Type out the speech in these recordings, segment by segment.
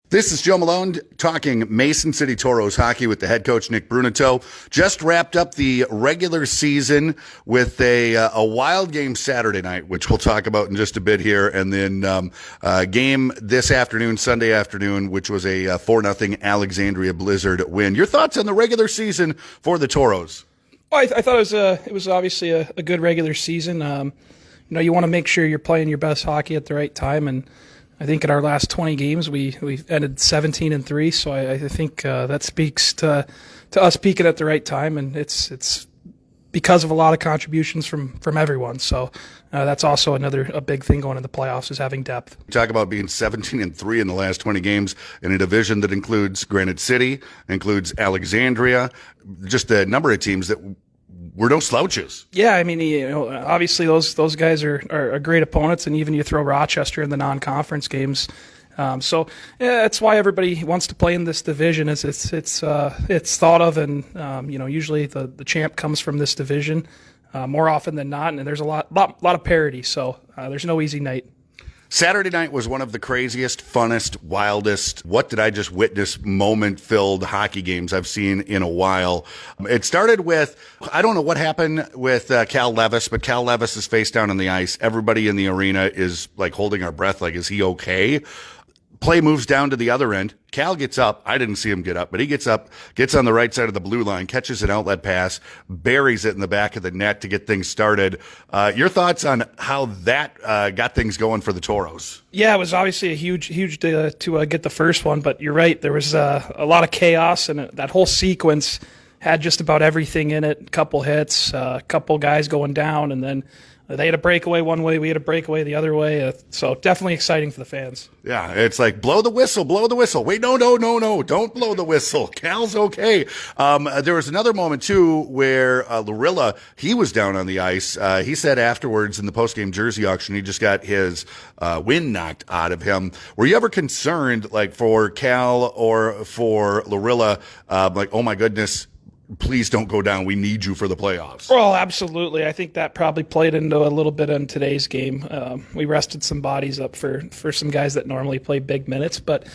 This is Joe Malone talking Mason City Toros hockey with the head coach, Nick Bruneteau. Just wrapped up the regular season with a wild game Saturday night, which we'll talk about in just a bit here. And then game this afternoon, Sunday afternoon, which was a 4-0 Alexandria Blizzard win. Your thoughts on the regular season for the Toros? Well, I thought it was obviously a good regular season. You want to make sure you're playing your best hockey at the right time, and I think in our last 20 games we ended 17-3. So I think that speaks to us peaking at the right time, and it's because of a lot of contributions from everyone. So that's also a big thing going into the playoffs is having depth. Talk about being 17-3 in the last 20 games in a division that includes Granite City, includes Alexandria, just a number of teams that were no slouches. Yeah, I mean, obviously those guys are great opponents, and even you throw Rochester in the non-conference games. So that's why everybody wants to play in this division. It's thought of, and usually the champ comes from this division more often than not, and there's a lot of parity. So there's no easy night. Saturday night was one of the craziest, funnest, wildest, what did I just witness moment-filled hockey games I've seen in a while. It started with, I don't know what happened with Cal Levis, but Cal Levis is face down on the ice. Everybody in the arena is like holding our breath, like, is he okay? Play moves down to the other end. Cal gets up. I didn't see him get up, but he gets up, gets on the right side of the blue line, catches an outlet pass, buries it in the back of the net to get things started. Your thoughts on how that got things going for the Toros? Yeah, it was obviously a huge to get the first one, but you're right. There was a lot of chaos, and that whole sequence had just about everything in it. A couple hits, a couple guys going down, and then they had a breakaway one way, we had a breakaway the other way. So definitely exciting for the fans. Yeah, it's like, blow the whistle, blow the whistle. Wait, no, don't blow the whistle. Cal's okay. There was another moment, too, where Lorilla, he was down on the ice. He said afterwards in the postgame jersey auction, he just got his wind knocked out of him. Were you ever concerned, like, for Cal or for Lorilla, like, oh, my goodness, please don't go down. We need you for the playoffs. Well, absolutely. I think that probably played into a little bit in today's game. We rested some bodies up for some guys that normally play big minutes, but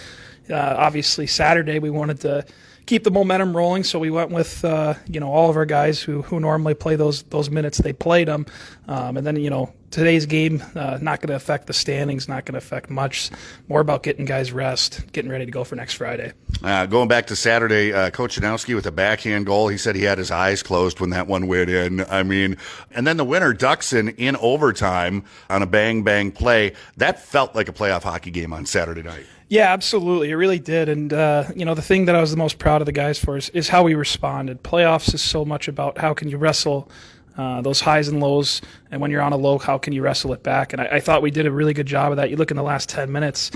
obviously Saturday we wanted to keep the momentum rolling, so we went with all of our guys who normally play those minutes. They played them, and then today's game not going to affect the standings, not going to affect much. More about getting guys rest, getting ready to go for next Friday. Going back to Saturday, Coach Janowski with a backhand goal. He said he had his eyes closed when that one went in. I mean, and then the winner, Duxon, in overtime on a bang-bang play. That felt like a playoff hockey game on Saturday night. Yeah, absolutely. It really did. And, the thing that I was the most proud of the guys for is how we responded. Playoffs is so much about how can you wrestle those highs and lows, and when you're on a low, how can you wrestle it back? And I thought we did a really good job of that. You look in the last 10 minutes,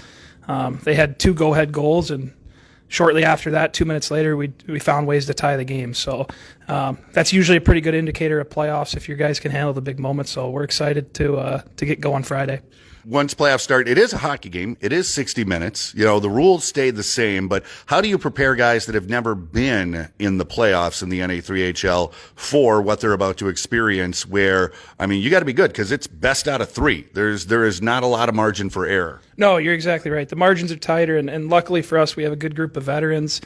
they had 2 go-ahead goals, and shortly after that, 2 minutes later, we found ways to tie the game. So that's usually a pretty good indicator of playoffs if your guys can handle the big moments. So we're excited to get going Friday. Once playoffs start, it is a hockey game. It is 60 minutes. The rules stay the same, but how do you prepare guys that have never been in the playoffs in the NA3HL for what they're about to experience where, I mean, you got to be good because it's best out of 3. There is not a lot of margin for error. No, you're exactly right. The margins are tighter, and luckily for us, we have a good group of veterans.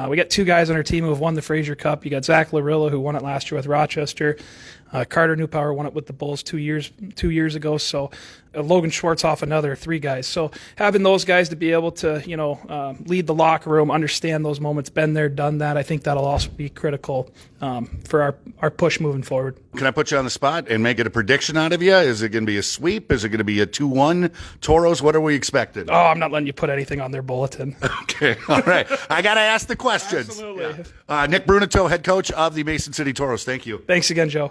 We got 2 guys on our team who have won the Fraser Cup. You got Zach Lorilla, who won it last year with Rochester. Carter Newpower won it with the Bulls 2 years ago. So Logan Schwartzoff, another 3 guys. So having those guys to be able to, lead the locker room, understand those moments, been there, done that, I think that'll also be critical for our push moving forward. Can I put you on the spot and make it a prediction out of you? Is it going to be a sweep? Is it going to be a 2-1 Toros? What are we expecting? Oh, I'm not letting you put anything on their bulletin. Okay, all right. I got to ask the questions. Absolutely. Yeah. Nick Bruneteau, head coach of the Mason City Toros. Thank you. Thanks again, Joe.